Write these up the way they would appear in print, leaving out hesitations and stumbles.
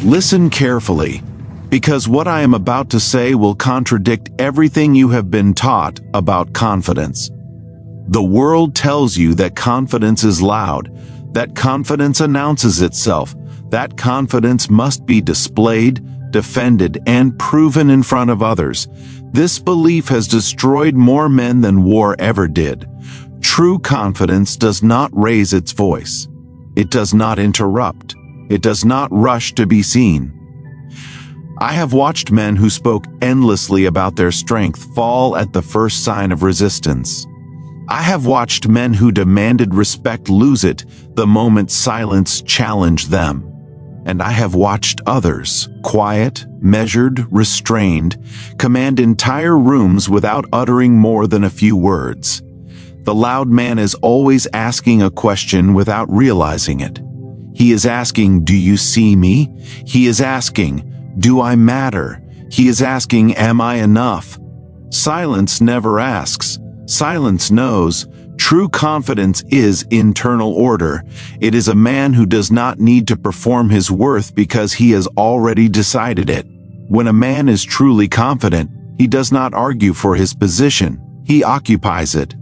Listen carefully, because what I am about to say will contradict everything you have been taught about confidence. The world tells you that confidence is loud, that confidence announces itself, that confidence must be displayed, defended, and proven in front of others. This belief has destroyed more men than war ever did. True confidence does not raise its voice. It does not interrupt. It does not rush to be seen. I have watched men who spoke endlessly about their strength fall at the first sign of resistance. I have watched men who demanded respect lose it the moment silence challenged them. And I have watched others, quiet, measured, restrained, command entire rooms without uttering more than a few words. The loud man is always asking a question without realizing it. He is asking, "Do you see me?" He is asking, "Do I matter?" He is asking, "Am I enough?" Silence never asks. Silence knows. True confidence is internal order. It is a man who does not need to perform his worth because he has already decided it. When a man is truly confident, he does not argue for his position. He occupies it.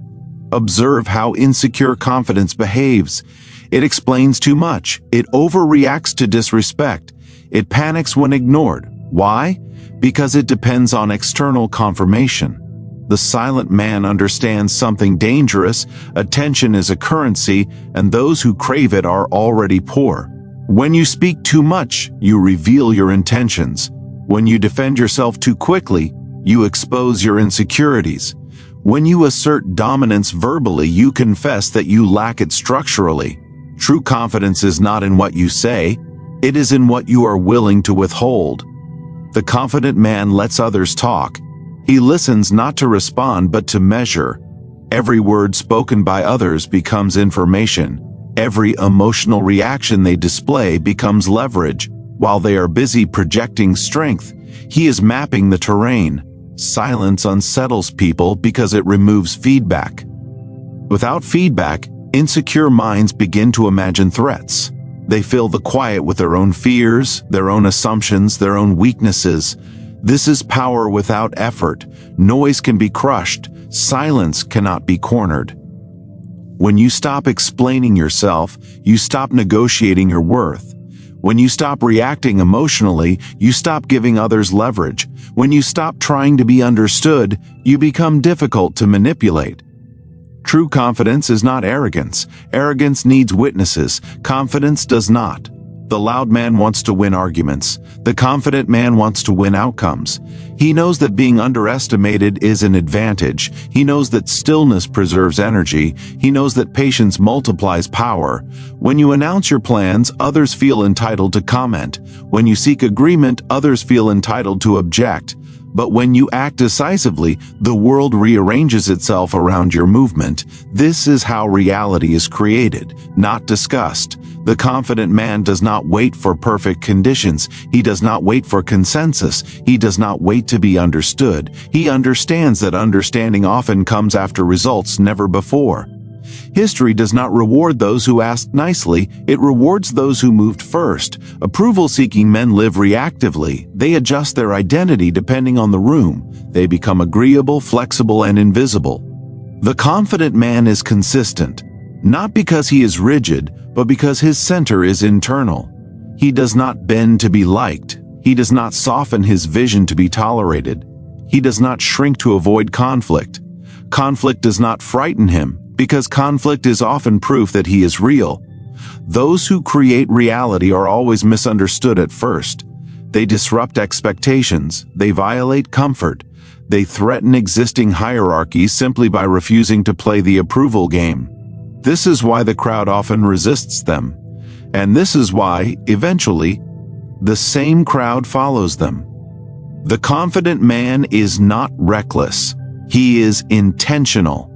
Observe how insecure confidence behaves. It explains too much. It overreacts to disrespect. It panics when ignored. Why? Because it depends on external confirmation. The silent man understands something dangerous. Attention is a currency, and those who crave it are already poor. When you speak too much, you reveal your intentions. When you defend yourself too quickly, you expose your insecurities. When you assert dominance verbally, you confess that you lack it structurally. True confidence is not in what you say, it is in what you are willing to withhold. The confident man lets others talk. He listens not to respond but to measure. Every word spoken by others becomes information. Every emotional reaction they display becomes leverage. While they are busy projecting strength, he is mapping the terrain. Silence unsettles people because it removes feedback. Without feedback, insecure minds begin to imagine threats. They fill the quiet with their own fears, their own assumptions, their own weaknesses. This is power without effort. Noise can be crushed. Silence cannot be cornered. When you stop explaining yourself, you stop negotiating your worth. When you stop reacting emotionally, you stop giving others leverage. When you stop trying to be understood, you become difficult to manipulate. True confidence is not arrogance. Arrogance needs witnesses. Confidence does not. The loud man wants to win arguments. The confident man wants to win outcomes. He knows that being underestimated is an advantage. He knows that stillness preserves energy. He knows that patience multiplies power. When you announce your plans, others feel entitled to comment. When you seek agreement, others feel entitled to object. But when you act decisively, the world rearranges itself around your movement. This is how reality is created, not discussed. The confident man does not wait for perfect conditions. He does not wait for consensus. He does not wait to be understood. He understands that understanding often comes after results, never before. History does not reward those who asked nicely, it rewards those who moved first. Approval-seeking men live reactively. They adjust their identity depending on the room. They become agreeable, flexible, and invisible. The confident man is consistent, not because he is rigid, but because his center is internal. He does not bend to be liked. He does not soften his vision to be tolerated. He does not shrink to avoid conflict. Conflict does not frighten him, because conflict is often proof that he is real. Those who create reality are always misunderstood at first. They disrupt expectations. They violate comfort. They threaten existing hierarchies simply by refusing to play the approval game. This is why the crowd often resists them. And this is why, eventually, the same crowd follows them. The confident man is not reckless. He is intentional.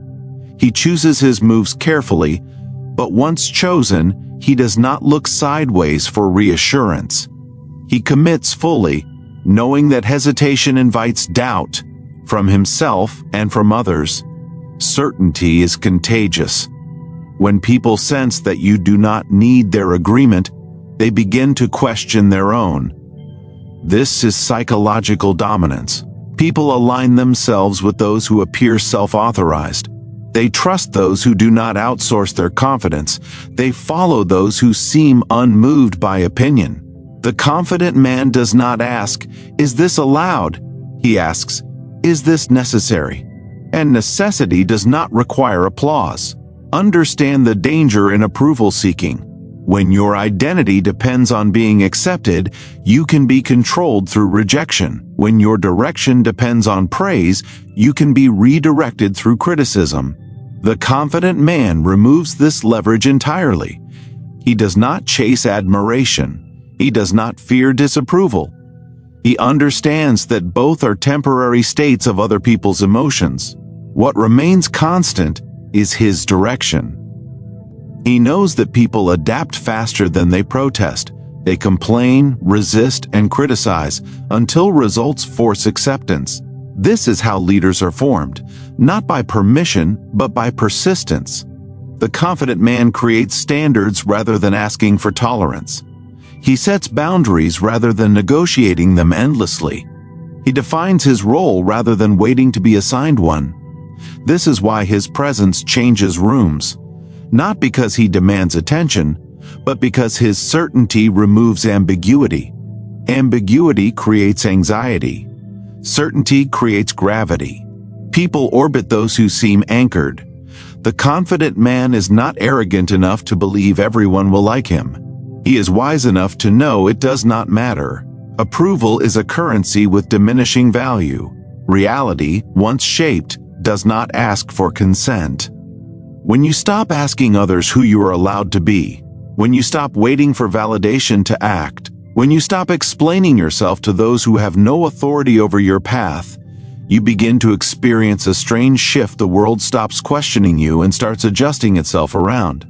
He chooses his moves carefully, but once chosen, he does not look sideways for reassurance. He commits fully, knowing that hesitation invites doubt from himself and from others. Certainty is contagious. When people sense that you do not need their agreement, they begin to question their own. This is psychological dominance. People align themselves with those who appear self-authorized. They trust those who do not outsource their confidence. They follow those who seem unmoved by opinion. The confident man does not ask, "Is this allowed?" He asks, "Is this necessary?" And necessity does not require applause. Understand the danger in approval seeking. When your identity depends on being accepted, you can be controlled through rejection. When your direction depends on praise, you can be redirected through criticism. The confident man removes this leverage entirely. He does not chase admiration. He does not fear disapproval. He understands that both are temporary states of other people's emotions. What remains constant is his direction. He knows that people adapt faster than they protest. They complain, resist, and criticize until results force acceptance. This is how leaders are formed, not by permission, but by persistence. The confident man creates standards rather than asking for tolerance. He sets boundaries rather than negotiating them endlessly. He defines his role rather than waiting to be assigned one. This is why his presence changes rooms. Not because he demands attention, but because his certainty removes ambiguity. Ambiguity creates anxiety. Certainty creates gravity. People orbit those who seem anchored. The confident man is not arrogant enough to believe everyone will like him. He is wise enough to know it does not matter. Approval is a currency with diminishing value. Reality, once shaped, does not ask for consent. When you stop asking others who you are allowed to be, when you stop waiting for validation to act, when you stop explaining yourself to those who have no authority over your path, you begin to experience a strange shift. The world stops questioning you and starts adjusting itself around.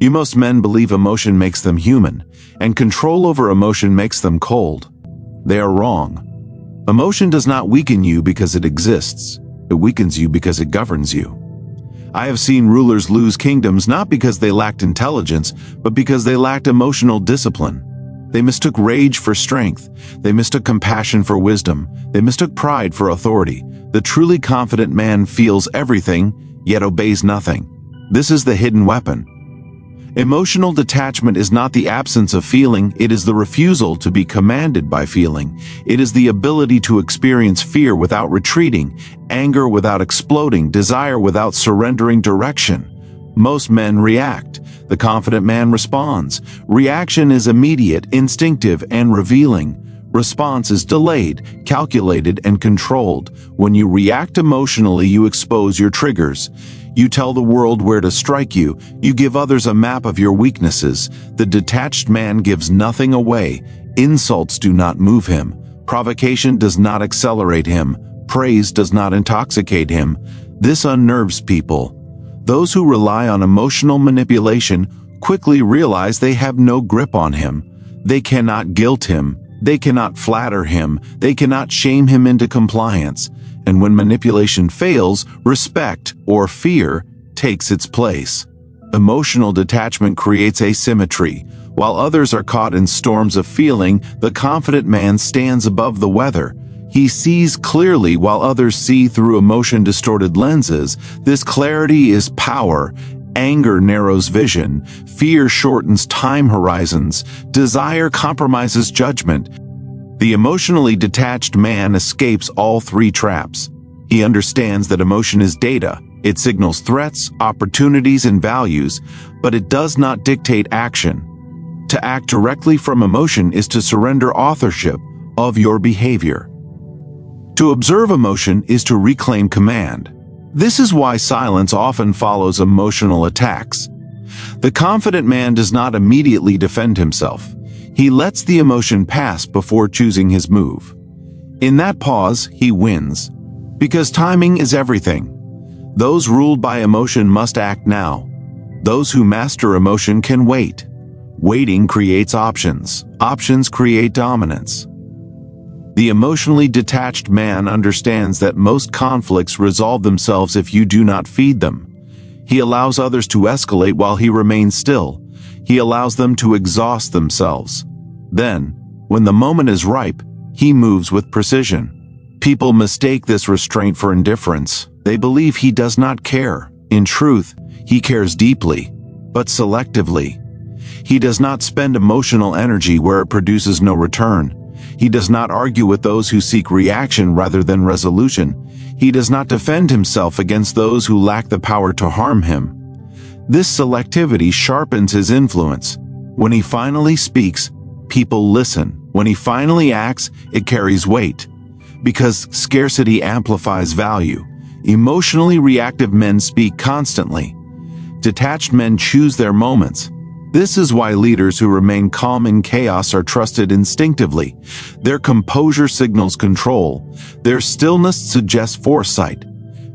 Most men believe emotion makes them human, and control over emotion makes them cold. They are wrong. Emotion does not weaken you because it exists. It weakens you because it governs you. I have seen rulers lose kingdoms not because they lacked intelligence, but because they lacked emotional discipline. They mistook rage for strength. They mistook compassion for wisdom. They mistook pride for authority. The truly confident man feels everything, yet obeys nothing. This is the hidden weapon. Emotional detachment is not the absence of feeling, it is the refusal to be commanded by feeling. It is the ability to experience fear without retreating, anger without exploding, desire without surrendering direction. Most men react. The confident man responds. Reaction is immediate, instinctive, and revealing. Response is delayed, calculated, and controlled. When you react emotionally, you expose your triggers. You tell the world where to strike you. You give others a map of your weaknesses. The detached man gives nothing away. Insults do not move him. Provocation does not accelerate him. Praise does not intoxicate him. This unnerves people. Those who rely on emotional manipulation quickly realize they have no grip on him. They cannot guilt him. They cannot flatter him. They cannot shame him into compliance. And when manipulation fails, respect, or fear, takes its place. Emotional detachment creates asymmetry. While others are caught in storms of feeling, the confident man stands above the weather. He sees clearly while others see through emotion-distorted lenses. This clarity is power. Anger narrows vision. Fear shortens time horizons. Desire compromises judgment. The emotionally detached man escapes all three traps. He understands that emotion is data. It signals threats, opportunities, and values, but it does not dictate action. To act directly from emotion is to surrender authorship of your behavior. To observe emotion is to reclaim command. This is why silence often follows emotional attacks. The confident man does not immediately defend himself. He lets the emotion pass before choosing his move. In that pause, he wins. Because timing is everything. Those ruled by emotion must act now. Those who master emotion can wait. Waiting creates options. Options create dominance. The emotionally detached man understands that most conflicts resolve themselves if you do not feed them. He allows others to escalate while he remains still. He allows them to exhaust themselves. Then, when the moment is ripe, he moves with precision. People mistake this restraint for indifference. They believe he does not care. In truth, he cares deeply, but selectively. He does not spend emotional energy where it produces no return. He does not argue with those who seek reaction rather than resolution. He does not defend himself against those who lack the power to harm him. This selectivity sharpens his influence. When he finally speaks, people listen. When he finally acts, it carries weight. Because scarcity amplifies value. Emotionally reactive men speak constantly. Detached men choose their moments. This is why leaders who remain calm in chaos are trusted instinctively. Their composure signals control. Their stillness suggests foresight.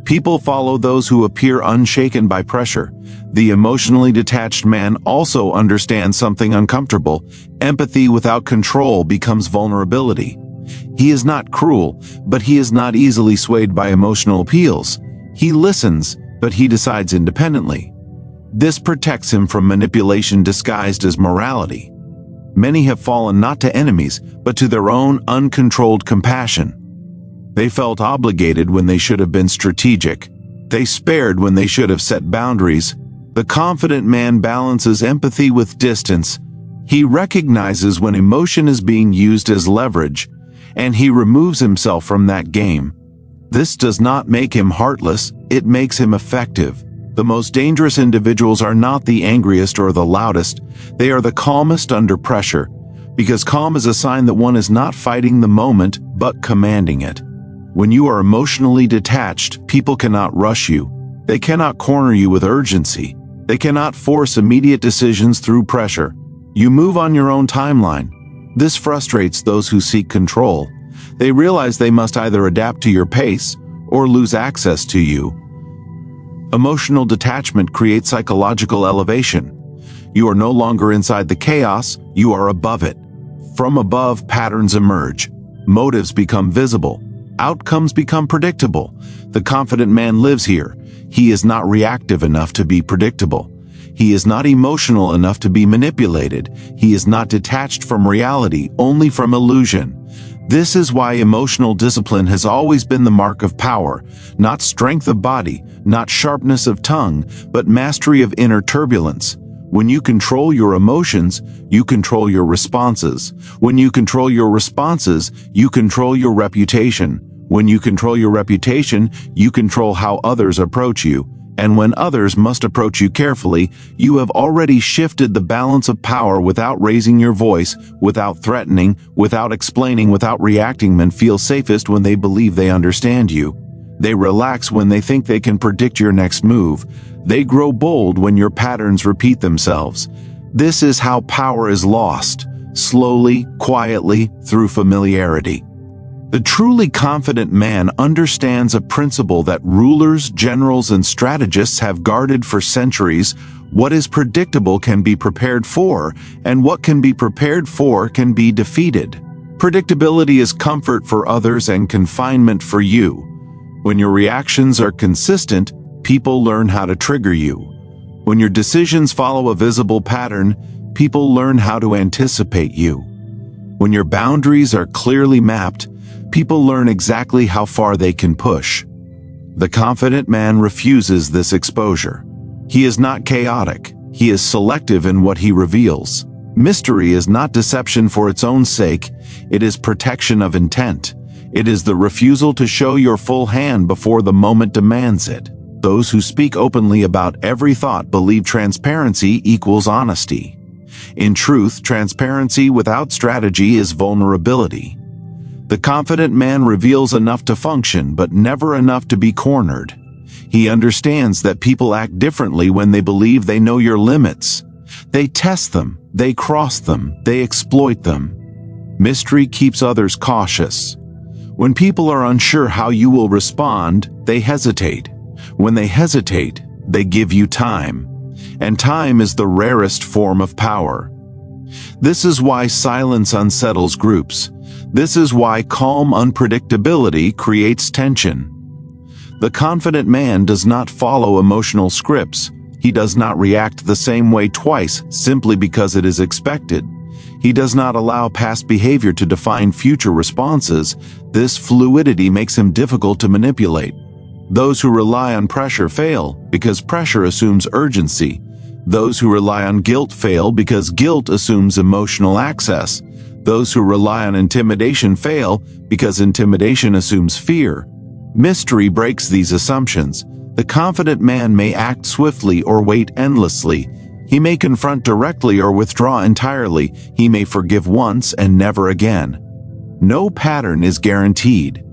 People follow those who appear unshaken by pressure. The emotionally detached man also understands something uncomfortable. Empathy without control becomes vulnerability. He is not cruel, but he is not easily swayed by emotional appeals. He listens, but he decides independently. This protects him from manipulation disguised as morality. Many have fallen not to enemies, but to their own uncontrolled compassion. They felt obligated when they should have been strategic. They spared when they should have set boundaries. The confident man balances empathy with distance. He recognizes when emotion is being used as leverage, and he removes himself from that game. This does not make him heartless, it makes him effective. The most dangerous individuals are not the angriest or the loudest, they are the calmest under pressure, because calm is a sign that one is not fighting the moment, but commanding it. When you are emotionally detached, people cannot rush you. They cannot corner you with urgency. They cannot force immediate decisions through pressure. You move on your own timeline. This frustrates those who seek control. They realize they must either adapt to your pace or lose access to you. Emotional detachment creates psychological elevation. You are no longer inside the chaos, you are above it. From above, patterns emerge. Motives become visible. Outcomes become predictable. The confident man lives here. He is not reactive enough to be predictable. He is not emotional enough to be manipulated. He is not detached from reality, only from illusion. This is why emotional discipline has always been the mark of power, not strength of body, not sharpness of tongue, but mastery of inner turbulence. When you control your emotions, you control your responses. When you control your responses, you control your reputation. When you control your reputation, you control how others approach you. And when others must approach you carefully, you have already shifted the balance of power without raising your voice, without threatening, without explaining, without reacting. Men feel safest when they believe they understand you. They relax when they think they can predict your next move. They grow bold when your patterns repeat themselves. This is how power is lost, slowly, quietly, through familiarity. The truly confident man understands a principle that rulers, generals, and strategists have guarded for centuries. What is predictable can be prepared for, and what can be prepared for can be defeated. Predictability is comfort for others and confinement for you. When your reactions are consistent, people learn how to trigger you. When your decisions follow a visible pattern, people learn how to anticipate you. When your boundaries are clearly mapped, people learn exactly how far they can push. The confident man refuses this exposure. He is not chaotic. He is selective in what he reveals. Mystery is not deception for its own sake. It is protection of intent. It is the refusal to show your full hand before the moment demands it. Those who speak openly about every thought believe transparency equals honesty. In truth, transparency without strategy is vulnerability. The confident man reveals enough to function, but never enough to be cornered. He understands that people act differently when they believe they know your limits. They test them, they cross them, they exploit them. Mystery keeps others cautious. When people are unsure how you will respond, they hesitate. When they hesitate, they give you time. And time is the rarest form of power. This is why silence unsettles groups. This is why calm unpredictability creates tension. The confident man does not follow emotional scripts. He does not react the same way twice simply because it is expected. He does not allow past behavior to define future responses. This fluidity makes him difficult to manipulate. Those who rely on pressure fail because pressure assumes urgency. Those who rely on guilt fail because guilt assumes emotional access. Those who rely on intimidation fail because intimidation assumes fear. Mystery breaks these assumptions. The confident man may act swiftly or wait endlessly. He may confront directly or withdraw entirely. He may forgive once and never again. No pattern is guaranteed.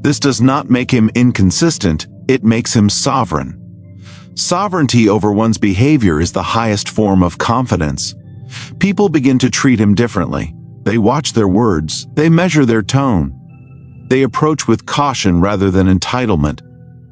This does not make him inconsistent, it makes him sovereign. Sovereignty over one's behavior is the highest form of confidence. People begin to treat him differently. They watch their words, they measure their tone. They approach with caution rather than entitlement,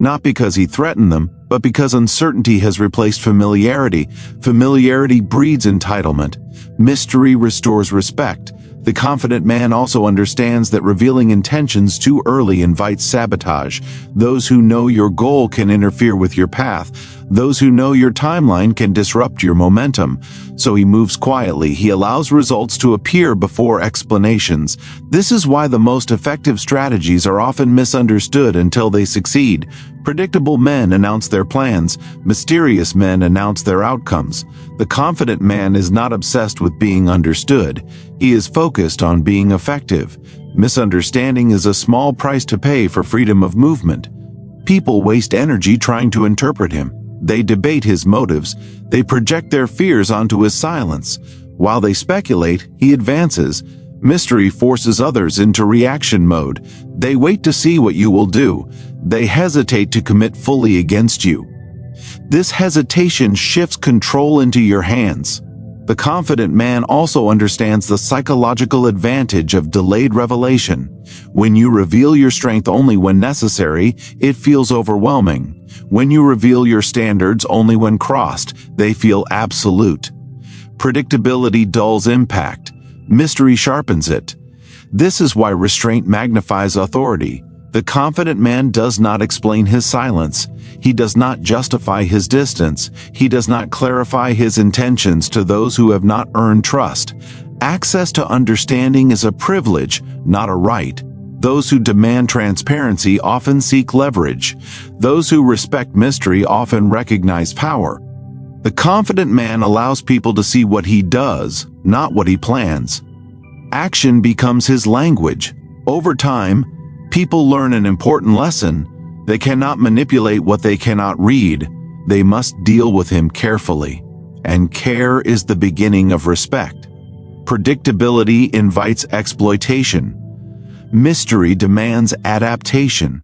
not because he threatened them, but because uncertainty has replaced familiarity. Familiarity breeds entitlement. Mystery restores respect. The confident man also understands that revealing intentions too early invites sabotage. Those who know your goal can interfere with your path. Those who know your timeline can disrupt your momentum. So he moves quietly. He allows results to appear before explanations. This is why the most effective strategies are often misunderstood until they succeed. Predictable men announce their plans. Mysterious men announce their outcomes. The confident man is not obsessed with being understood. He is focused on being effective. Misunderstanding is a small price to pay for freedom of movement. People waste energy trying to interpret him. They debate his motives. They project their fears onto his silence. While they speculate, he advances. Mystery forces others into reaction mode. They wait to see what you will do. They hesitate to commit fully against you. This hesitation shifts control into your hands. The confident man also understands the psychological advantage of delayed revelation. When you reveal your strength only when necessary, it feels overwhelming. When you reveal your standards only when crossed, they feel absolute. Predictability dulls impact. Mystery sharpens it. This is why restraint magnifies authority. The confident man does not explain his silence. He does not justify his distance. He does not clarify his intentions to those who have not earned trust. Access to understanding is a privilege, not a right. Those who demand transparency often seek leverage. Those who respect mystery often recognize power. The confident man allows people to see what he does, not what he plans. Action becomes his language. Over time, people learn an important lesson. They cannot manipulate what they cannot read. They must deal with him carefully. And care is the beginning of respect. Predictability invites exploitation. Mystery demands adaptation.